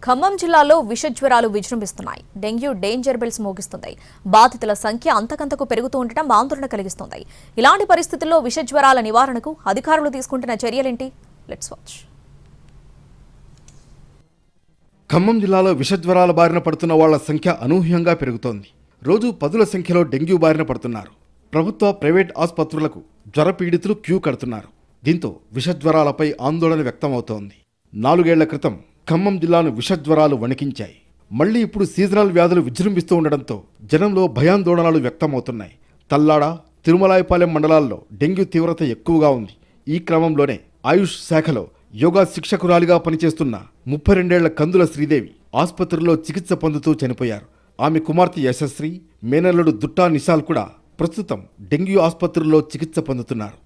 ఖమ్మం జిల్లాలో విషజ్వరాలు విజృంభిస్తున్నాయి. డెంగ్యూ డేంజర్ బెల్స్ మోగిస్తుంది. బాధితుల సంఖ్య అంతకంతకు పెరుగుతూ ఉండటం ఆందోళన కలిగిస్తుంది. ఇలాంటి పరిస్థితుల్లో విషజ్వరాల నివారణకు అధికారులు తీసుకుంటున్న చర్యలేంటి? Let's watch. ఖమ్మం జిల్లాలో విషజ్వరాల బారిన పడుతున్న వాళ్ల సంఖ్య అనూహ్యంగా పెరుగుతోంది. రోజు పదుల సంఖ్యలో డెంగ్యూ బారిన పడుతున్నారు. ప్రభుత్వ, ప్రైవేట్ ఆసుపత్రులకు జ్వర పీడితులు క్యూ కడుతున్నారు. దీంతో విషజ్వరాలపై ఆందోళన వ్యక్తమవుతోంది. 4 ఏళ్ల క్రితం ఖమ్మం జిల్లాను విషజ్వరాలు వణికించాయి. మళ్లీ ఇప్పుడు సీజనల్ వ్యాధులు విజృంభిస్తూ ఉండడంతో జనంలో భయాందోళనలు వ్యక్తమవుతున్నాయి. తల్లాడ, తిరుమలాయపాలెం మండలాల్లో డెంగ్యూ తీవ్రత ఎక్కువగా ఉంది. ఈ క్రమంలోనే ఆయుష్ శాఖలో యోగా శిక్షకురాలిగా పనిచేస్తున్న 32 ఏళ్ల కందుల శ్రీదేవి ఆసుపత్రిలో చికిత్స పొందుతూ చనిపోయారు. ఆమె కుమార్తె యశశ్రీ, మేనల్లుడు దుట్టా నిశాల్ కూడా ప్రస్తుతం డెంగ్యూ ఆసుపత్రిలో చికిత్స పొందుతున్నారు.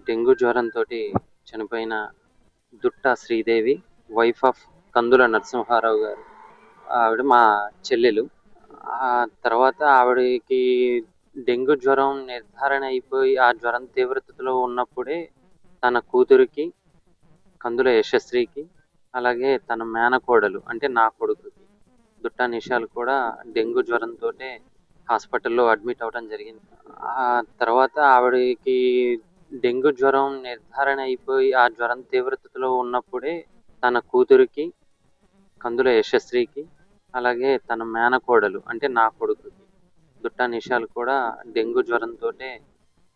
డెంగ్యూ జ్వరంతో చనిపోయిన దుట్టా శ్రీదేవి, వైఫ్ ఆఫ్ కందుల నరసింహారావు గారు, ఆవిడ మా చెల్లెలు. ఆ తర్వాత ఆవిడకి డెంగ్యూ జ్వరం నిర్ధారణ అయిపోయి ఆ జ్వరం తీవ్రతలో ఉన్నప్పుడే తన కూతురికి కందుల యశశ్రీకి, అలాగే తన మేనకోడలు అంటే నా కొడుకుకి దుట్టా నిషాల్ కూడా డెంగ్యూ జ్వరంతో హాస్పిటల్లో అడ్మిట్ అవ్వడం జరిగింది. ఆ తర్వాత ఆవిడకి డెంగ్యూ జ్వరం నిర్ధారణ అయిపోయి ఆ జ్వరం తీవ్రతలో ఉన్నప్పుడే తన కూతురికి కందుల యశశ్రీకి, అలాగే తన మేనకోడలు అంటే నా కొడుకుకి దుట్టా నిషాల్ కూడా డెంగ్యూ జ్వరంతో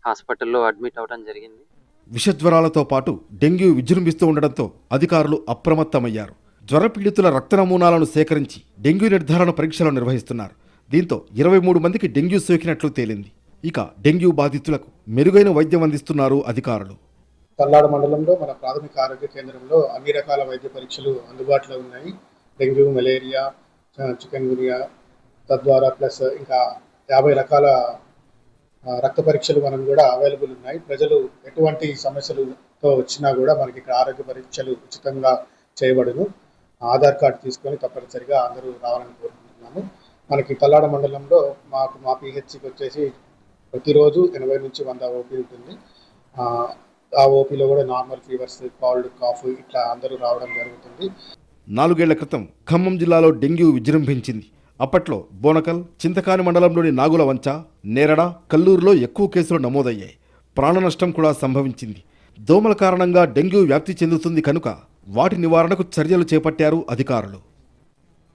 హాస్పిటల్లో అడ్మిట్ అవ్వడం జరిగింది. విషజ్వరాలతో పాటు డెంగ్యూ విజృంభిస్తూ ఉండడంతో అధికారులు అప్రమత్తమయ్యారు. జ్వర పీడితుల రక్త నమూనాలను సేకరించి డెంగ్యూ నిర్ధారణ పరీక్షలు నిర్వహిస్తున్నారు. దీంతో 23 మందికి డెంగ్యూ సోకినట్లు తేలింది. ఇక డెంగ్యూ బాధితులకు మెరుగైన వైద్యం అందిస్తున్నారు అధికారులు. తల్లాడ మండలంలో మన ప్రాథమిక ఆరోగ్య కేంద్రంలో అన్ని రకాల వైద్య పరీక్షలు అందుబాటులో ఉన్నాయి. డెంగ్యూ, మలేరియా, చికెన్ గునియా, తద్వారా ప్లస్ ఇంకా 50 రకాల రక్త పరీక్షలు మనం కూడా అవైలబుల్ ఉన్నాయి. ప్రజలు ఎటువంటి సమస్యలతో వచ్చినా కూడా మనకి ఇక్కడ ఆరోగ్య పరీక్షలు ఉచితంగా చేయబడును. ఆధార్ కార్డు తీసుకొని తప్పనిసరిగా అందరూ రావాలని కోరుకుంటున్నాము. మనకి తల్లాడ మండలంలో మా పిహెచ్సికి వచ్చేసి ప్రతిరోజు 80 నుంచి 100 ఓపీ ఉంటుంది. ఆ ఓపీలో కూడా నార్మల్ ఫీవర్స్, కోల్డ్, కాఫ్ ఇట్లా అందరూ రావడం జరుగుతుంది. 4 ఏళ్ల క్రితం ఖమ్మం జిల్లాలో డెంగ్యూ విజృంభించింది. అప్పట్లో బోనకల్, చింతకాని మండలంలోని నాగులవంచ, నేరడ, కల్లూరులో ఎక్కువ కేసులు నమోదయ్యాయి. ప్రాణ నష్టం కూడా సంభవించింది. దోమల కారణంగా డెంగ్యూ వ్యాప్తి చెందుతుంది కనుక వాటి నివారణకు చర్యలు చేపట్టారు అధికారులు.